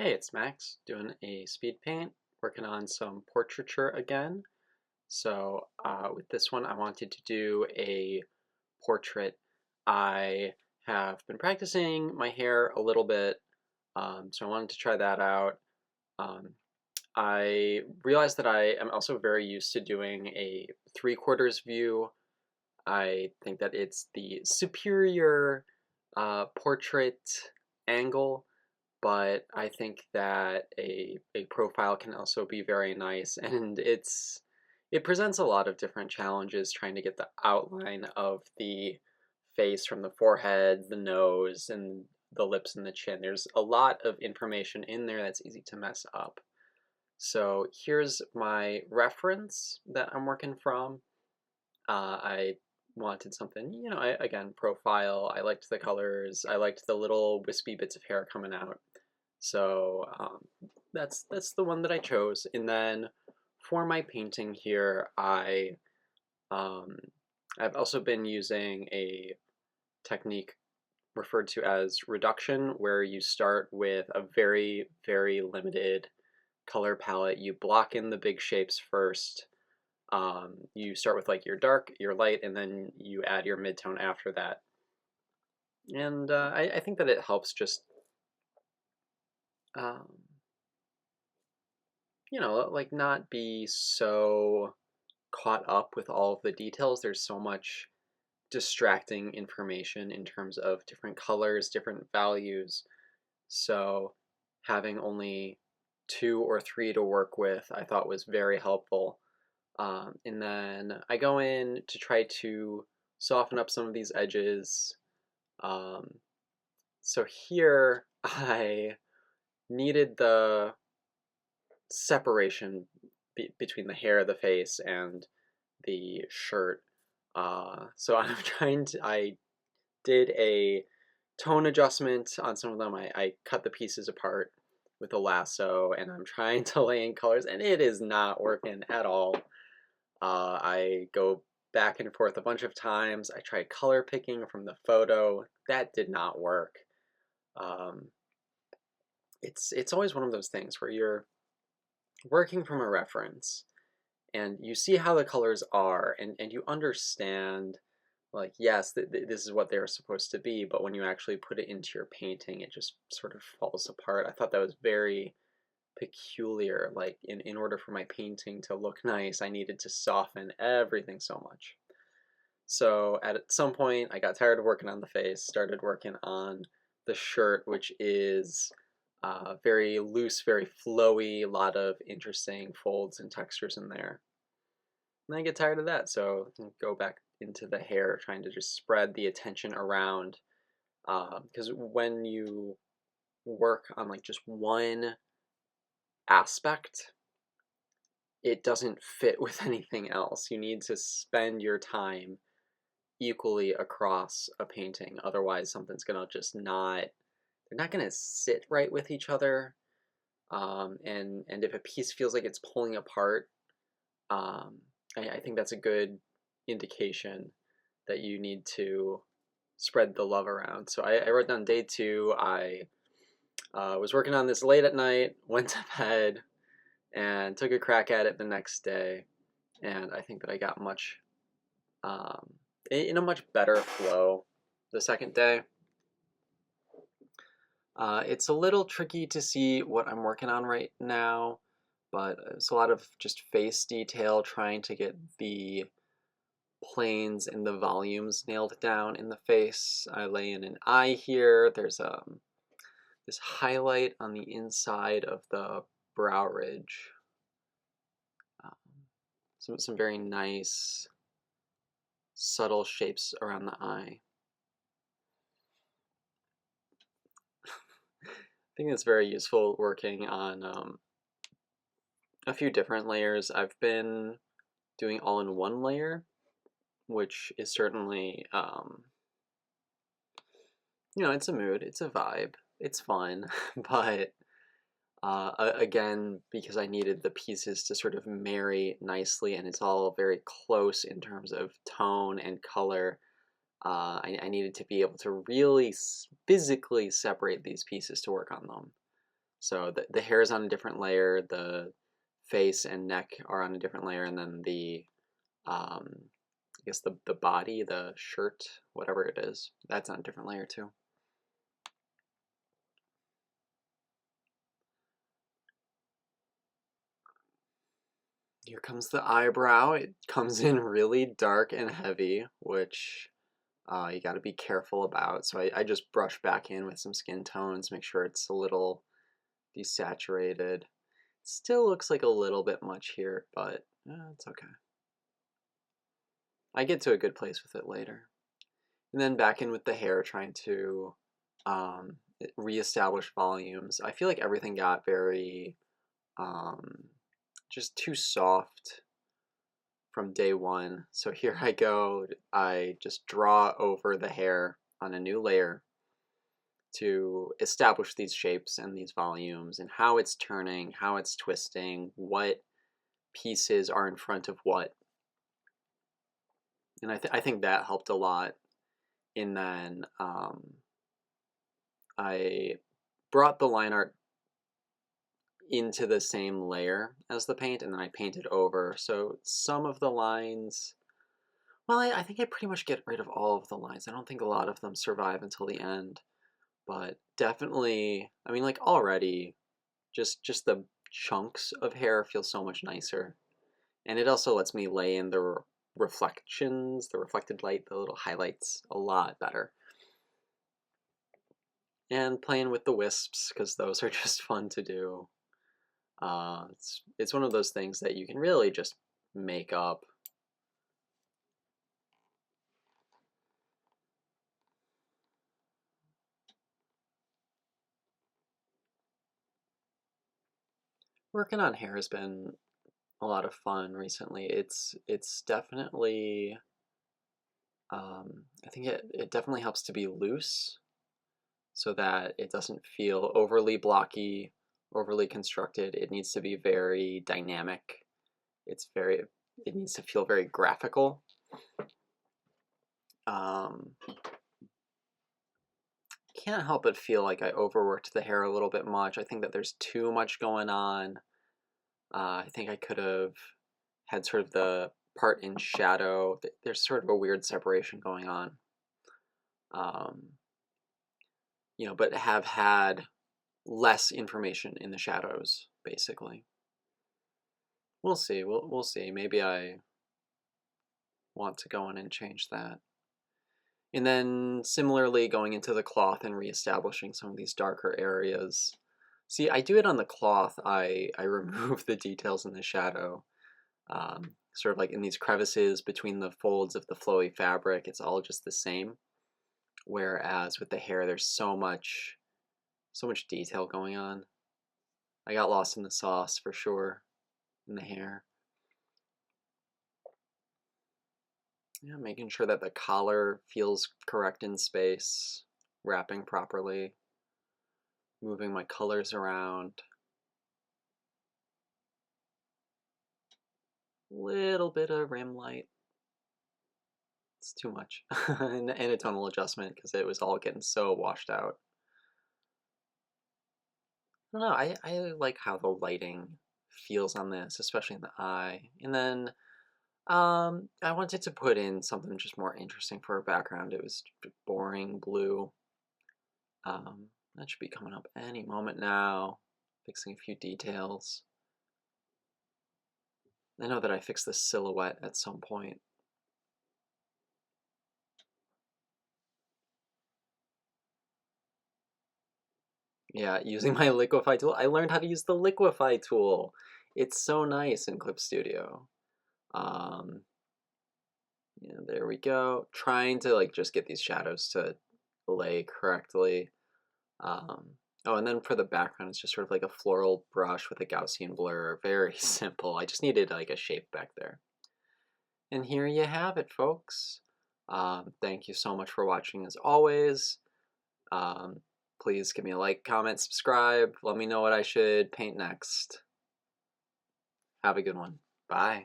Hey, it's Max doing a speed paint, working on some portraiture again. With this one, I wanted to do a portrait. I have been practicing my hair a little bit, so I wanted to try that out. Um, I realized that I am also very used to doing a three-quarters view. I think that it's the superior portrait angle, but I think that a profile can also be very nice, and it presents a lot of different challenges trying to get the outline of the face from the forehead, the nose, and the lips and the chin. There's a lot of information in there that's easy to mess up. So here's my reference that I'm working from. I wanted something, again, profile. I liked the colors. I liked the little wispy bits of hair coming out. That's the one that I chose. And then for my painting here, um, I've also been using a technique referred to as reduction, where you start with a very, very limited color palette. You block in the big shapes first. You start with like your dark, your light, and then you add your midtone after that. And I think that it helps just um, like not be so caught up with all of the details. There's so much distracting information in terms of different colors, different values. So having only two or three to work with, I thought was very helpful. And then I go in to try to soften up some of these edges. Um, so here I needed the separation between the hair, the face, and the shirt. So I did a tone adjustment on some of them. I cut the pieces apart with a lasso, and I'm trying to lay in colors, and it is not working at all. I go back and forth a bunch of times. I tried color picking from the photo. That did not work. Um, it's always one of those things where you're working from a reference and you see how the colors are, and you understand, like, yes, this is what they're supposed to be, but when you actually put it into your painting, it just sort of falls apart. I thought that was very peculiar. Like, in order for my painting to look nice, I needed to soften everything so much. So at some point, I got tired of working on the face, started working on the shirt, which is very loose, very flowy, a lot of interesting folds and textures in there. And I get tired of that, so I go back into the hair, trying to just spread the attention around. Because when you work on like just one aspect, it doesn't fit with anything else. You need to spend your time equally across a painting. Otherwise, something's gonna just not, they're not gonna sit right with each other. And if a piece feels like it's pulling apart, um, I think that's a good indication that you need to spread the love around. So I wrote down day two. I was working on this late at night, went to bed, and took a crack at it the next day. And I think that I got um, in a much better flow the second day. It's a little tricky to see what I'm working on right now, but it's a lot of just face detail, trying to get the planes and the volumes nailed down in the face. I lay in an eye here. There's this highlight on the inside of the brow ridge. Um, some very nice, subtle shapes around the eye. I think it's very useful working on a few different layers. I've been doing all in one layer, which is certainly, it's a mood, it's a vibe, it's fun, but again, because I needed the pieces to sort of marry nicely and it's all very close in terms of tone and color, I needed to be able to really physically separate these pieces to work on them. So the hair is on a different layer, the face and neck are on a different layer, and then I guess the body, the shirt, whatever it is, that's on a different layer too. Here comes the eyebrow. It comes in really dark and heavy, which you got to be careful about. So I just brush back in with some skin tones, make sure it's a little desaturated. Still looks like a little bit much here, but it's okay. I get to a good place with it later. And then back in with the hair, trying to um, reestablish volumes. I feel like everything got very just too soft from day one. So here I go. I just draw over the hair on a new layer to establish these shapes and these volumes and how it's turning, how it's twisting, what pieces are in front of what. And I think that helped a lot. And then I brought the line art into the same layer as the paint, and then I painted over. So some of the lines, well, I think I pretty much get rid of all of the lines. I don't think a lot of them survive until the end, but definitely, I mean, like already, just the chunks of hair feel so much nicer. And it also lets me lay in the reflections, the reflected light, the little highlights a lot better. And playing with the wisps, because those are just fun to do. It's one of those things that you can really just make up. Working on hair has been a lot of fun recently. It's definitely I think it definitely helps to be loose so that it doesn't feel overly blocky, overly constructed. It needs to be very dynamic. It needs to feel very graphical. Can't help but feel like I overworked the hair a little bit much. I think that there's too much going on. I think I could have had sort of the part in shadow. There's sort of a weird separation going on. But have had less information in the shadows, basically. We'll see. We'll see. Maybe I want to go in and change that. And then similarly going into the cloth and reestablishing some of these darker areas. See, I do it on the cloth. I remove the details in the shadow. Sort of like in these crevices between the folds of the flowy fabric, it's all just the same. Whereas with the hair, there's so much detail going on. I got lost in the sauce for sure, in the hair. Yeah, making sure that the collar feels correct in space, wrapping properly, moving my colors around. Little bit of rim light. It's too much. and a tonal adjustment because it was all getting so washed out. I don't know, I like how the lighting feels on this, especially in the eye. And then I wanted to put in something just more interesting for a background. It was boring blue. That should be coming up any moment now. Fixing a few details. I know that I fixed the silhouette at some point. Yeah, using my liquify tool. I learned how to use the liquify tool. It's so nice in Clip Studio. Yeah, there we go. Trying to like just get these shadows to lay correctly. Oh, and then for the background, it's just sort of like a floral brush with a Gaussian blur. Very simple. I just needed like a shape back there. And here you have it, folks. Thank you so much for watching as always. Please give me a like, comment, subscribe. Let me know what I should paint next. Have a good one. Bye.